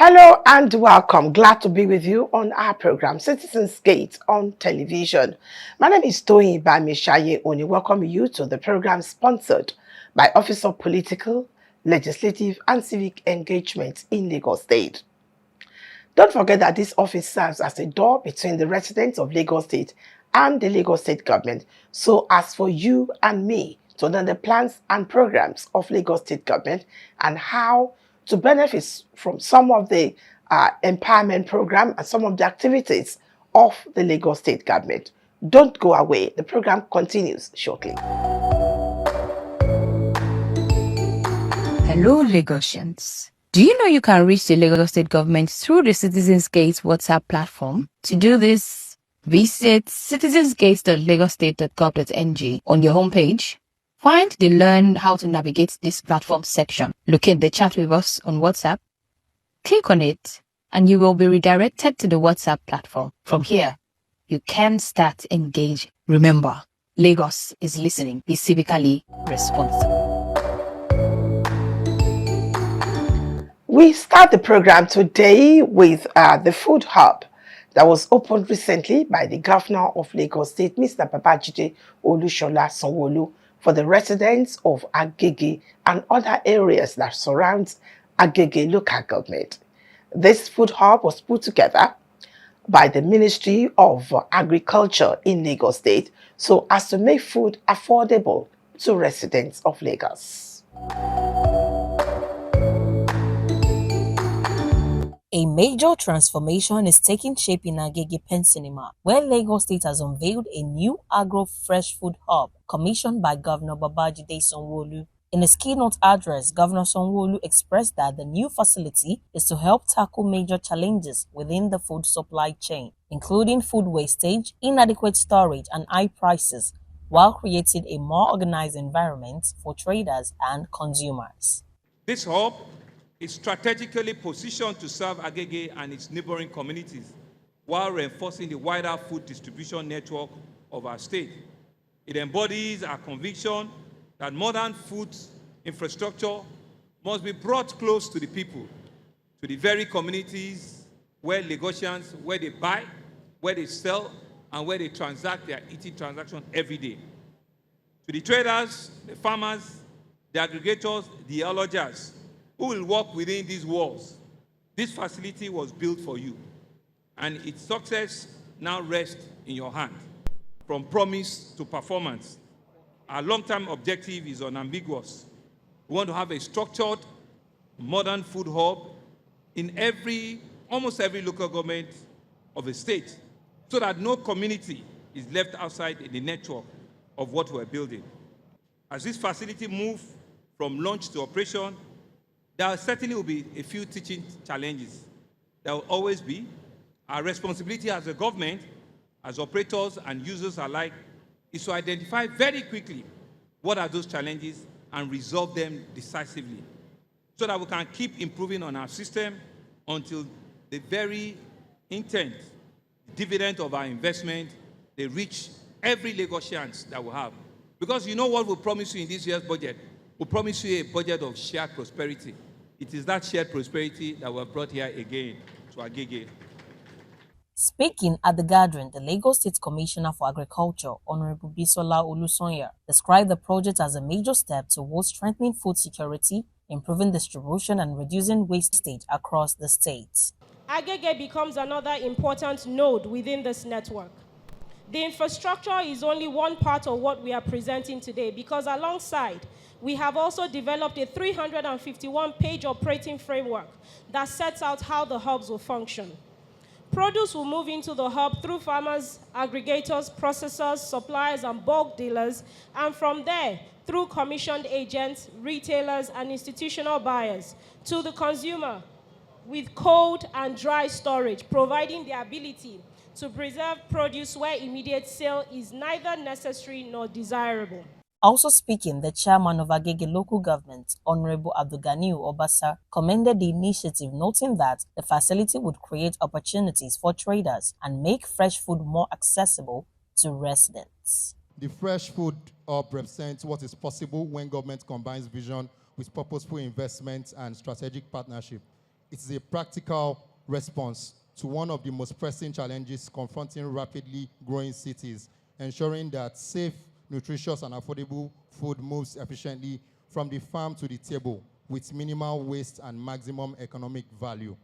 Hello and welcome. Glad to be with you on our program, Citizens Gate on television. My name is Toyin Bamishaye Oni. Welcome you to the program sponsored by Office of Political, Legislative and Civic Engagement in Lagos State. Don't forget that this office serves as a door between the residents of Lagos State and the Lagos State government. So as for you and me to know the plans and programs of Lagos State government and how to benefit from some of the empowerment program and some of the activities of the Lagos State government. Don't go away. The program continues shortly. Hello, Lagosians. Do you know you can reach the Lagos State government through the Citizens Gate WhatsApp platform? To do this, visit citizensgate.lagostate.gov.ng on your homepage. Find the Learn How to Navigate this platform section. Locate the chat with us on WhatsApp. Click on it, and you will be redirected to the WhatsApp platform. From here, you can start engaging. Remember, Lagos is listening. Be civically responsible. We start the program today with the food hub that was opened recently by the governor of Lagos State, Mr. Babajide Olusola Sanwo-Olu, for the residents of Agege and other areas that surrounds Agege local government. This food hub was put together by the Ministry of Agriculture in Lagos State so as to make food affordable to residents of Lagos. A major transformation is taking shape in Agege Pensinema, where Lagos State has unveiled a new agro-fresh food hub commissioned by Governor Babajide Sanwo-Olu. In his keynote address, Governor Sanwo-Olu expressed that the new facility is to help tackle major challenges within the food supply chain, including food wastage, inadequate storage, and high prices, while creating a more organized environment for traders and consumers. This hub is strategically positioned to serve Agege and its neighboring communities while reinforcing the wider food distribution network of our state. It embodies our conviction that modern food infrastructure must be brought close to the people, to the very communities where Lagosians, where they buy, where they sell, and where they transact their eating transactions every day. To the traders, the farmers, the aggregators, the allogers, who will work within these walls. This facility was built for you, and its success now rests in your hand. From promise to performance, our long-term objective is unambiguous. We want to have a structured, modern food hub in almost every local government of a state, so that no community is left outside in the network of what we're building. As this facility moves from launch to operation, there certainly will be a few teaching challenges. There will always be. Our responsibility as a government, as operators and users alike, is to identify very quickly what are those challenges and resolve them decisively, so that we can keep improving on our system until the very intent, dividend of our investment, they reach every Lagosian that we have. Because you know what we promise you in this year's budget? We promise you a budget of shared prosperity. It is that shared prosperity that we have brought here again to Agege. Speaking at the gathering, the Lagos State Commissioner for Agriculture, Honorable Bisola Olusonya, described the project as a major step towards strengthening food security, improving distribution, and reducing wastage across the state. Agege becomes another important node within this network. The infrastructure is only one part of what we are presenting today, because alongside, we have also developed a 351-page operating framework that sets out how the hubs will function. Produce will move into the hub through farmers, aggregators, processors, suppliers, and bulk dealers, and from there, through commissioned agents, retailers, and institutional buyers, to the consumer, with cold and dry storage, providing the ability to preserve produce where immediate sale is neither necessary nor desirable. Also speaking, the chairman of Agege local government, Honorable Abdulganiu Obasa, commended the initiative, noting that the facility would create opportunities for traders and make fresh food more accessible to residents. The Fresh Food Hub represents what is possible when government combines vision with purposeful investment and strategic partnership. It is a practical response to one of the most pressing challenges confronting rapidly growing cities, ensuring that safe, nutritious, and affordable food moves efficiently from the farm to the table with minimal waste and maximum economic value.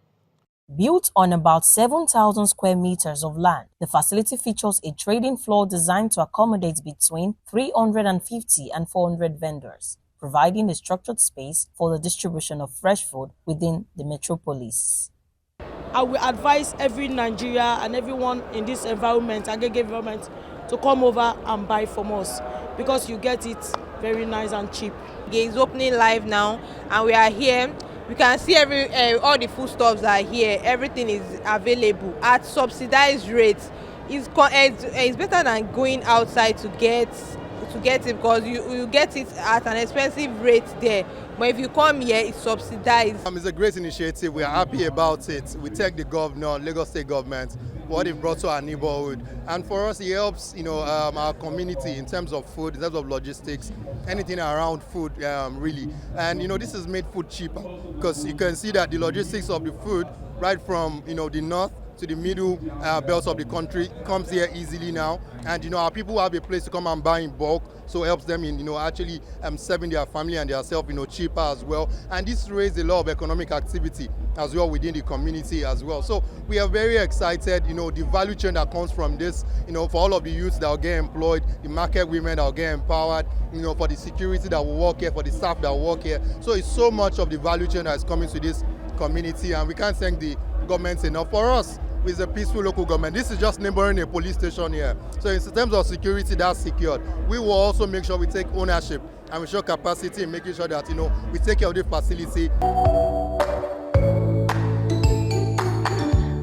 Built on about 7,000 square meters of land, the facility features a trading floor designed to accommodate between 350 and 400 vendors, providing a structured space for the distribution of fresh food within the metropolis. I will advise every Nigeria and everyone in this environment, Agege environment, to come over and buy from us because you get it very nice and cheap. It's opening live now, and we are here. We can see all the foodstuffs are here. Everything is available at subsidized rates. It's better than going outside to get it because you get it at an expensive rate there. But if you come here, it's subsidized. It's a great initiative. We are happy about it. We thank the governor, Lagos State government, what they've brought to our neighborhood. And for us, it helps, our community in terms of food, in terms of logistics, anything around food, really. And, this has made food cheaper because you can see that the logistics of the food, right from, the north to the middle belts of the country, comes here easily now. And, our people have a place to come and buy in bulk, so it helps them in, actually serving their family and themselves, cheaper as well. And this raises a lot of economic activity as well within the community as well. So we are very excited, the value chain that comes from this, for all of the youths that will get employed, the market women that will get empowered, for the security that will work here, for the staff that will work here. So it's so much of the value chain that is coming to this community, and we can't thank the government enough. For us, with a peaceful local government, this is just neighboring a police station here. So in terms of security, that's secured. We will also make sure we take ownership and we show capacity in making sure that, we take care of the facility.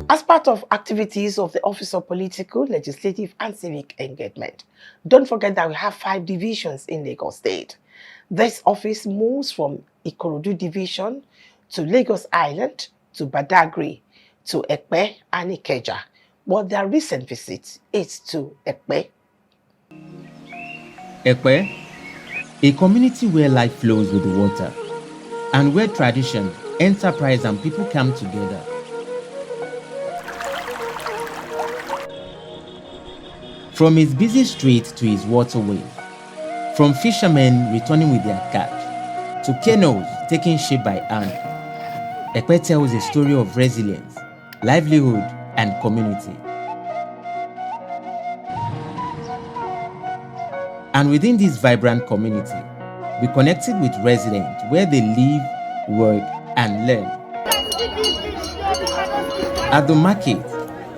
As part of activities of the Office of Political, Legislative and Civic Engagement, don't forget that we have 5 divisions in Lagos State. This office moves from Ikorodu Division to Lagos Island to Badagry to Ekpe and Ikeja, but their recent visit is to Ekpe. Ekpe, a community where life flows with the water, and where tradition, enterprise, and people come together. From its busy streets to its waterway, from fishermen returning with their catch, to canoes taking shape by hand, Ekpe tells a story of resilience, livelihood, and community. And within this vibrant community, we connected with residents where they live, work, and learn. At the market,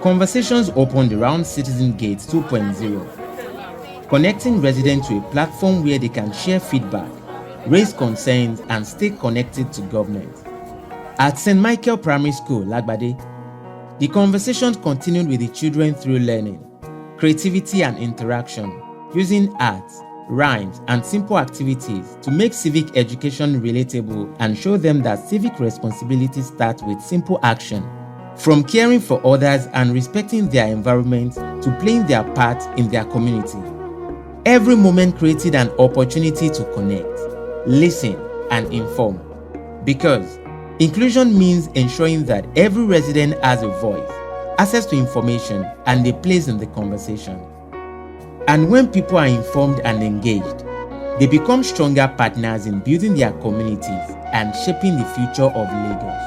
conversations opened around Citizen Gate 2.0, connecting residents to a platform where they can share feedback, raise concerns, and stay connected to government. At St. Michael Primary School, Lagbade, the conversations continued with the children through learning, creativity, and interaction, using art, rhymes, and simple activities to make civic education relatable and show them that civic responsibility starts with simple action, from caring for others and respecting their environment to playing their part in their community. Every moment created an opportunity to connect, listen, and inform. Because inclusion means ensuring that every resident has a voice, access to information, and a place in the conversation. And when people are informed and engaged, they become stronger partners in building their communities and shaping the future of Lagos.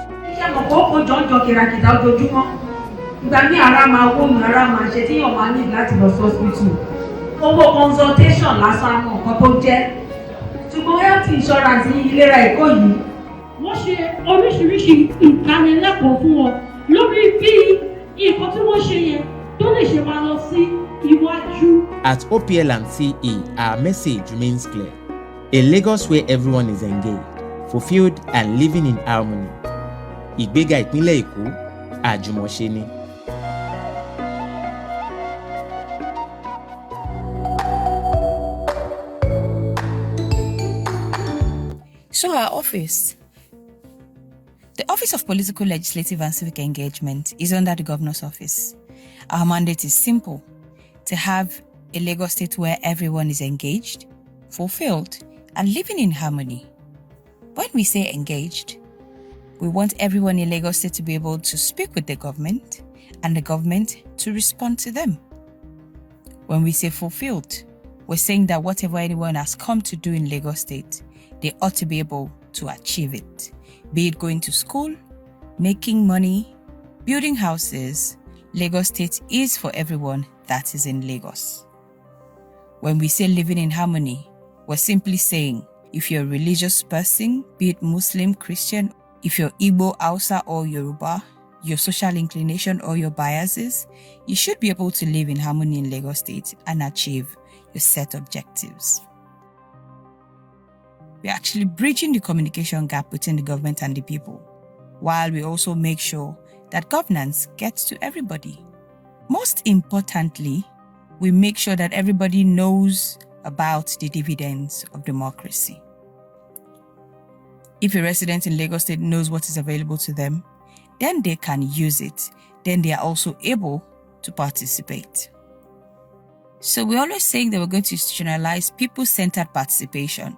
Wọ́n ṣe oríṣiríṣi ìdánilẹ́kọ̀ọ́ fún wọn lórí bí nǹkan tí wọ́n ṣe yẹn tó lè ṣe máa lọ sí iwájú. At OPL and CE, our message remains clear. A Lagos where everyone is engaged, fulfilled, and living in harmony. Ìgbéga ìpínlẹ̀ Èkó, àjùmọ̀ṣe ni. So our office. The Office of Political, Legislative and Civic Engagement is under the Governor's Office. Our mandate is simple: to have a Lagos State where everyone is engaged, fulfilled, and living in harmony. When we say engaged, We want everyone in Lagos State to be able to speak with the government and the government to respond to them. When we say fulfilled, we're saying that whatever anyone has come to do in Lagos State, they ought to be able to achieve it. Be it going to school, making money, building houses, Lagos State is for everyone that is in Lagos. When we say living in harmony, we're simply saying if you're a religious person, be it Muslim, Christian, if you're Igbo, Hausa or Yoruba, your social inclination or your biases, you should be able to live in harmony in Lagos State and achieve your set objectives. We're actually bridging the communication gap between the government and the people, while we also make sure that governance gets to everybody. Most importantly, we make sure that everybody knows about the dividends of democracy. If a resident in Lagos State knows what is available to them, then they can use it. Then they are also able to participate. So we're always saying that we're going to institutionalize people-centered participation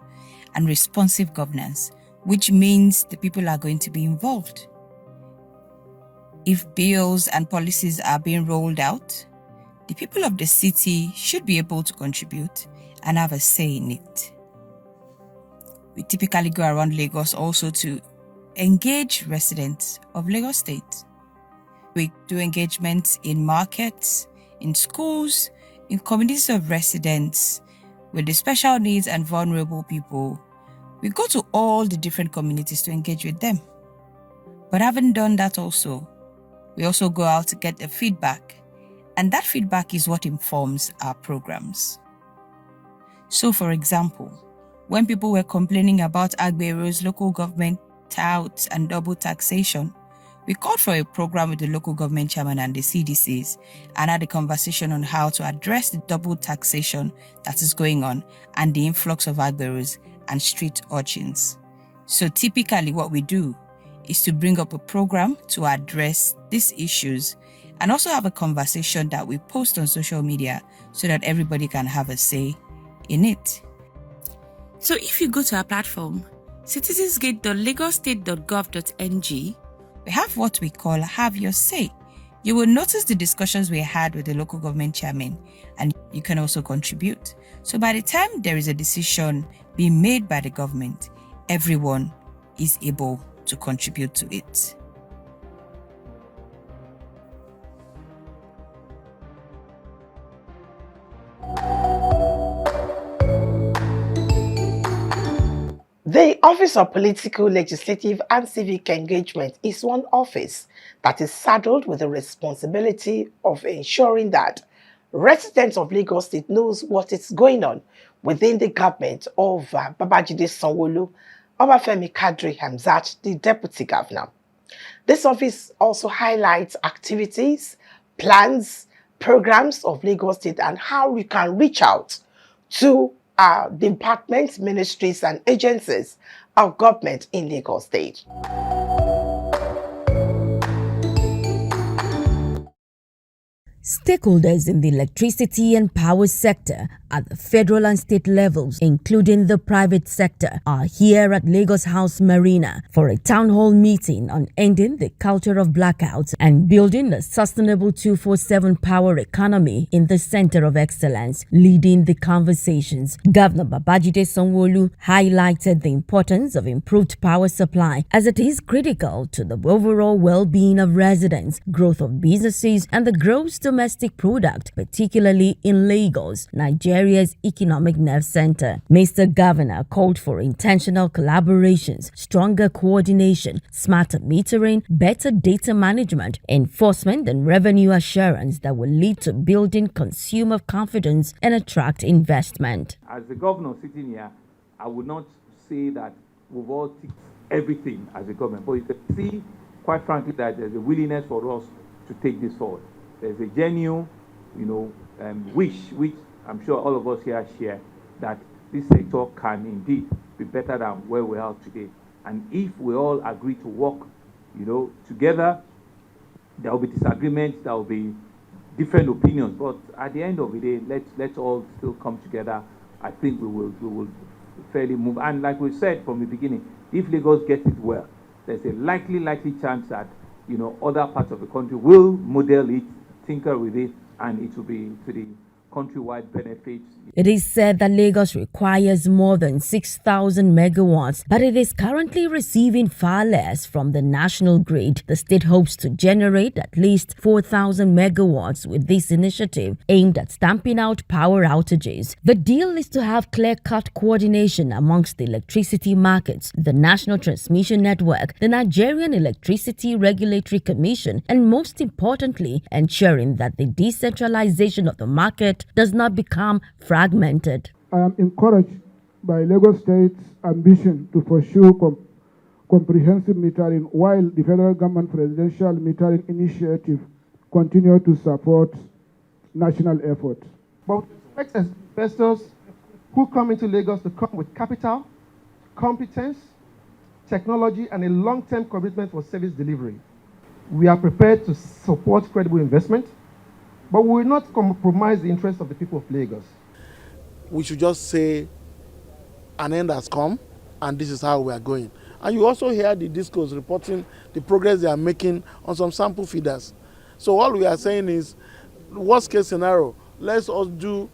and responsive governance, which means the people are going to be involved. If bills and policies are being rolled out, the people of the city should be able to contribute and have a say in it. We typically go around Lagos also to engage residents of Lagos State. We do engagements in markets, in schools, in communities of residents with the special needs and vulnerable people. We go to all the different communities to engage with them. But having done that also, we also go out to get the feedback, and that feedback is what informs our programs. So for example, when people were complaining about Agbero's local government touts and double taxation, we called for a program with the local government chairman and the CDCs and had a conversation on how to address the double taxation that is going on and the influx of Agberos and street urchins. So typically what we do is to bring up a program to address these issues and also have a conversation that we post on social media so that everybody can have a say in it. So if you go to our platform, citizensgate.lagostate.gov.ng, we have what we call Have Your Say. You will notice the discussions we had with the local government chairman, and you can also contribute. So by the time there is a decision being made by the government, everyone is able to contribute to it. The Office of Political, Legislative and Civic Engagement is one office that is saddled with the responsibility of ensuring that residents of Lagos State knows what is going on within the government of Babajide Sanwo-Olu, Obafemi Kadri Hamzat, the Deputy Governor. This office also highlights activities, plans, programs of Lagos State and how we can reach out to departments, ministries and agencies of government in Lagos State. Stakeholders in the electricity and power sector at the federal and state levels, including the private sector, are here at Lagos House Marina for a town hall meeting on ending the culture of blackouts and building a sustainable 24/7 power economy in the center of excellence. Leading the conversations, Governor Babajide Sanwo-Olu highlighted the importance of improved power supply as it is critical to the overall well-being of residents, growth of businesses, and the gross domestic product, particularly in Lagos, Nigeria's economic nerve center. Mr. Governor called for intentional collaborations, stronger coordination, smarter metering, better data management, enforcement, and revenue assurance that will lead to building consumer confidence and attract investment. As the governor sitting here, I would not say that we've all ticked everything as a government, but you can see, quite frankly, that there's a willingness for us to take this forward. There's a genuine, wish, which I'm sure all of us here share, that this sector can indeed be better than where we are today. And if we all agree to work, together, there will be disagreements, there will be different opinions, but at the end of the day, let's all still come together. I think we will fairly move. And like we said from the beginning, if Lagos gets it well, there's a likely chance that, other parts of the country will model it, tinker with it, and it will be to the countrywide benefits. It is said that Lagos requires more than 6,000 megawatts, but it is currently receiving far less from the national grid. The state hopes to generate at least 4,000 megawatts with this initiative aimed at stamping out power outages. The deal is to have clear-cut coordination amongst the electricity markets, the National Transmission Network, the Nigerian Electricity Regulatory Commission, and most importantly, ensuring that the decentralization of the market does not become fragmented. I am encouraged by Lagos State's ambition to pursue comprehensive metering, while the federal government presidential metering initiative continue to support national effort. But expect investors who come into Lagos to come with capital, competence, technology, and a long-term commitment for service delivery. We are prepared to support credible investment, but we will not compromise the interests of the people of Lagos. We should just say an end has come and this is how we are going. And you also hear the discourse reporting the progress they are making on some sample feeders. So all we are saying is, worst case scenario, let's us do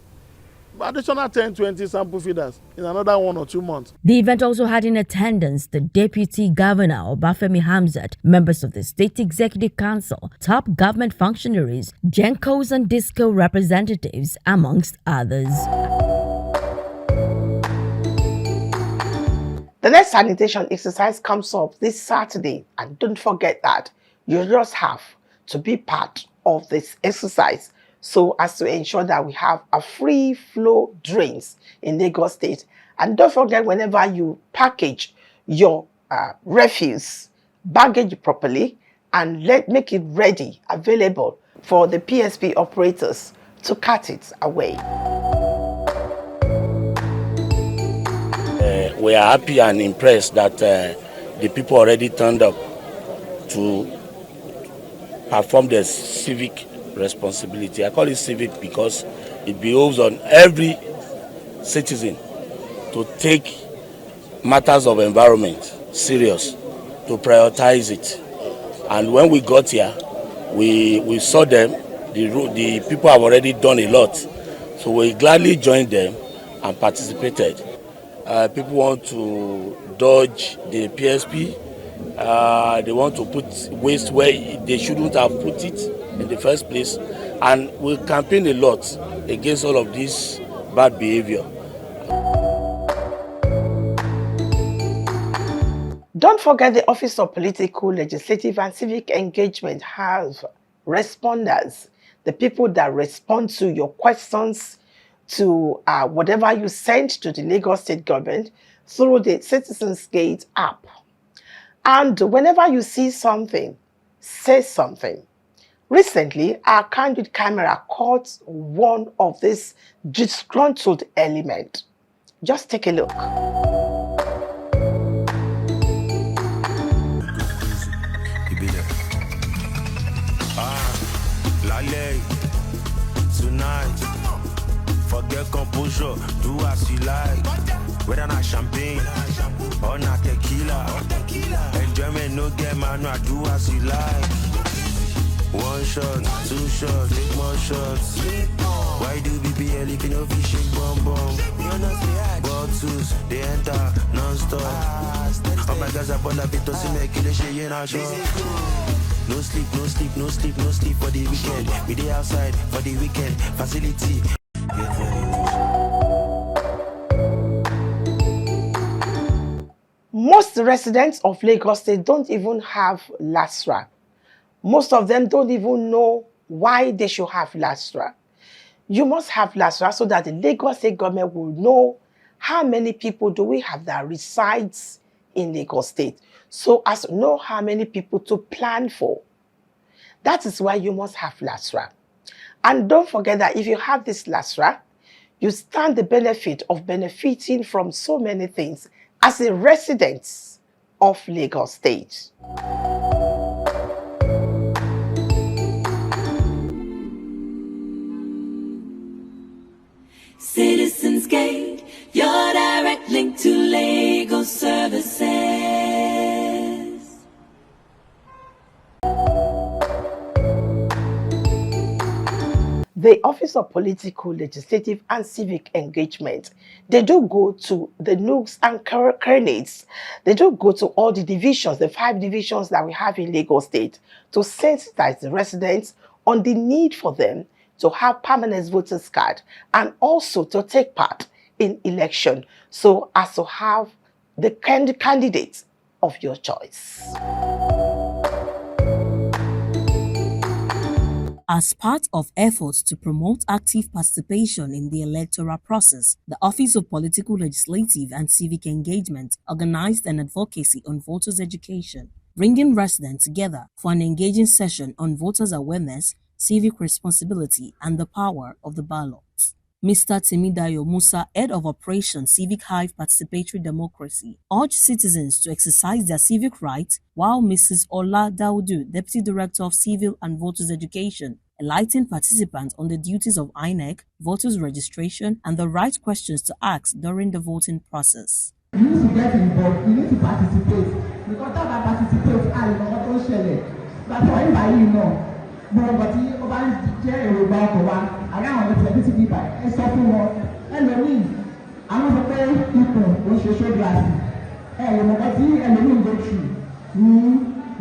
additional 10-20 sample feeders in another 1 or 2 months. The event also had in attendance the Deputy Governor Obafemi Hamzat, members of the State Executive Council, top government functionaries, GENCOs and DISCO representatives, amongst others. The next sanitation exercise comes up this Saturday, and don't forget that you just have to be part of this exercise so as to ensure that we have a free flow drains in Lagos State. And don't forget, whenever you package your refuse, baggage it properly and make it ready, available for the PSP operators to cut it away. We are happy and impressed that the people already turned up to perform their civic responsibility. I call it civic because it behoves on every citizen to take matters of environment serious, to prioritize it. And when we got here, we saw them. The people have already done a lot, so we gladly joined them and participated. People want to dodge the PSP. They want to put waste where they shouldn't have put it in the first place, and we campaign a lot against all of this bad behavior. Don't forget, the Office of Political, Legislative and Civic Engagement has responders, the people that respond to your questions, to whatever you send to the Lagos State government through the Citizens Gate app. And whenever you see something, say something. Recently, our candid camera caught one of this disgruntled element. Just take a look. Tonight, forget composure, do as you like. Whether not champagne or not tequila, enjoyment no get man, no do as you like. 1 shot, 2 shots, take more shots. Why do BBL if you know fish shake bomb bomb? Bottles, they enter non-stop. Oh my gosh, I bought a bit of see me kill the shit in our shop. No sleep, no sleep, no sleep, no sleep for the weekend. We day outside for the weekend facility. Most residents of Lagos State don't even have LASTRA. Most of them don't even know why they should have LASTRA. You must have LASTRA so that the Lagos State government will know how many people do we have that resides in Lagos State, so as to know how many people to plan for. That is why you must have LASTRA. And don't forget that if you have this LASTRA, you stand the benefit of benefiting from so many things as a resident of Lagos State. Citizens Gate, your direct link to Lagos services. the Office of Political, Legislative and Civic Engagement, they do go to the nooks and crannies. They do go to all the divisions, the 5 divisions that we have in Lagos State, to sensitize the residents on the need for them to have permanent voters card and also to take part in election so as to have the candidates of your choice. As part of efforts to promote active participation in the electoral process, the Office of Political, Legislative and Civic Engagement organized an advocacy on voters' education, bringing residents together for an engaging session on voters' awareness, civic responsibility and the power of the ballot. Mr. Timidayo Musa, head of Operation Civic Hive Participatory Democracy, urged citizens to exercise their civic rights, while Mrs. Ola Daudu, Deputy Director of Civil and Voters Education, enlightened participants on the duties of INEC, voters registration, and the right questions to ask during the voting process. You need to get involved, you need to participate, because that I participate, I know what to share. That's why you know. But you jẹ́ èròǹgbà ọkọ̀ wa àrẹ àwọn ọ̀rẹ́ tẹ̀lé ti bí ibà ẹ sọ fún wọn ẹlòmíì àwọn sọ pé ipò oṣù ṣó gíláàsì ẹlòmọ̀kọ́ tí ẹlòmíì go through ní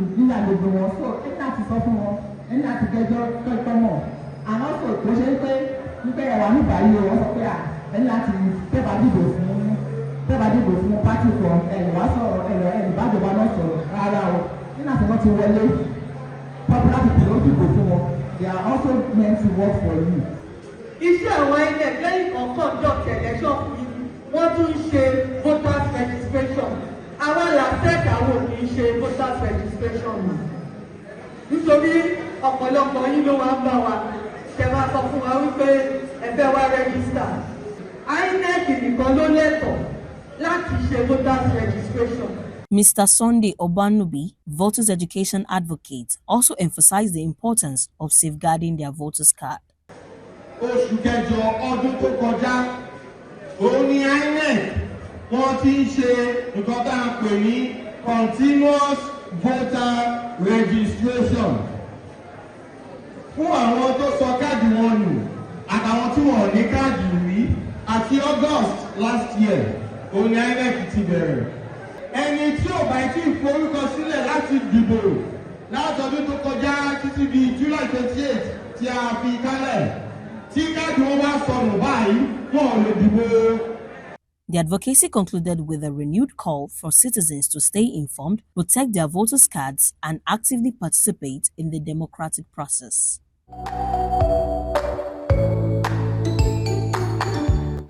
ìgbìyà gbogbo wọn so ẹni láti sọ fún wọn ẹni láti gẹjọ pẹ́pẹ́ mọ̀ àwọn sọ kò ṣe pé wípé ẹwà nígbà yìí wọ́n sọ pé ẹni láti tẹ́bà dìbò fún pátì kan ẹ̀wá sọ̀rọ̀ ẹ̀lùbádọ́gba náà sọ̀rọ̀ rárá o nínú àti wọ́n ti wọlé. Popular people don't people for work. They are also meant to work for you. Iṣẹ́ àwọn ẹgbẹ́ lẹ́yìn kan conduct election wọ́n tún ṣe voters registration. Àwọn làṣẹ́kì àwọn ò ní ṣe voters registration nù. Nítorí ọ̀pọ̀lọpọ̀ yín ló wá ń bá wa ṣe máa sọ fún wa wípé ẹ fẹ́ wá register. INEC nìkan ló lẹ́tọ̀ọ́ láti ṣe voters registration. Mr. Sunday Obanubi, voters education advocate, also emphasized the importance of safeguarding their voters card. Oṣù kẹjọ ọdún tó kọjá, òun ni INEC wọ́n ti ń ṣe nǹkan tá à ń pè ní continuous voter registration. Fún àwọn tó sọ káàdì wọn nù àtàwọn tí wọn ò ní káàdì rí àti August last year, òun ni INEC ti bẹ̀rẹ̀. Ẹni tí ò bá tí ìforúkọ sílẹ̀ láti dìbò látọdún tó kọjá títí di July 28 tí a fi kálẹ̀ tí káàdì wọn wá sọnù báyìí wọn ò lè dìbò. The advocacy concluded with a renewed call for citizens to stay informed, protect their voters' cards, and actively participate in the democratic process.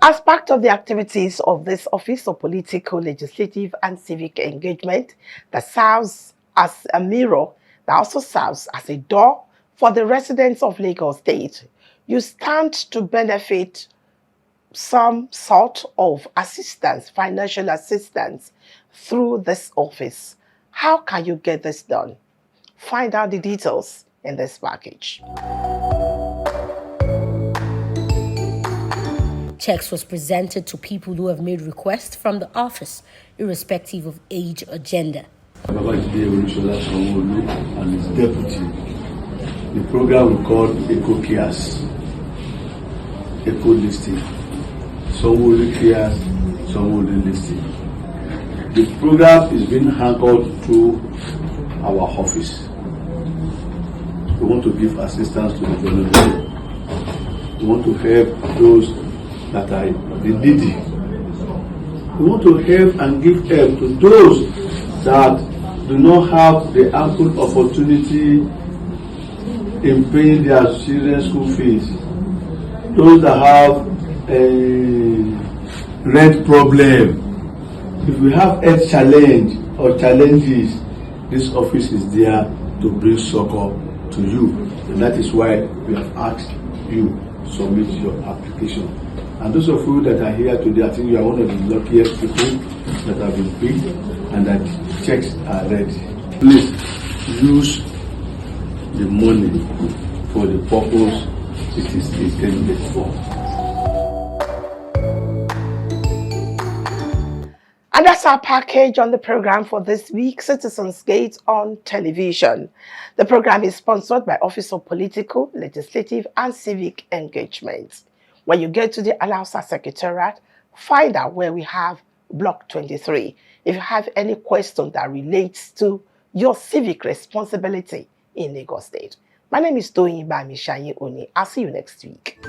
As part of the activities of this Office of Political, Legislative and Civic Engagement that serves as a mirror, that also serves as a door for the residents of Lagos State, you stand to benefit some sort of assistance, financial assistance through this office. How can you get this done? Find out the details in this package. Checks was presented to people who have made requests from the office, irrespective of age or gender. And his deputy. The program we call Eco Cares, Eco Listing. Sanwo-Olu Cares, Sanwo-Olu Listing. The program is being handled through our office. We want to give assistance to the vulnerable. We want to help those that are the needy. We want to help and give help to those that do not have the ample opportunity in paying their children's school fees. Those that have a rent problem. If we have health challenge or challenges, this office is there to bring succor to you. And that is why we have asked you to submit your application. And those of you that are here today, I think you are one of the luckiest people that have been picked and that checks are ready. Please use the money for the purpose it is intended for. And that's our package on the program for this week, Citizens Gate on Television. The program is sponsored by Office of Political, Legislative and Civic Engagement. When you get to the Alausa Secretariat, find out where we have Block 23. If you have any question that relates to your civic responsibility in Lagos State. My name is Toyin Bamishaye Oni. I'll see you next week.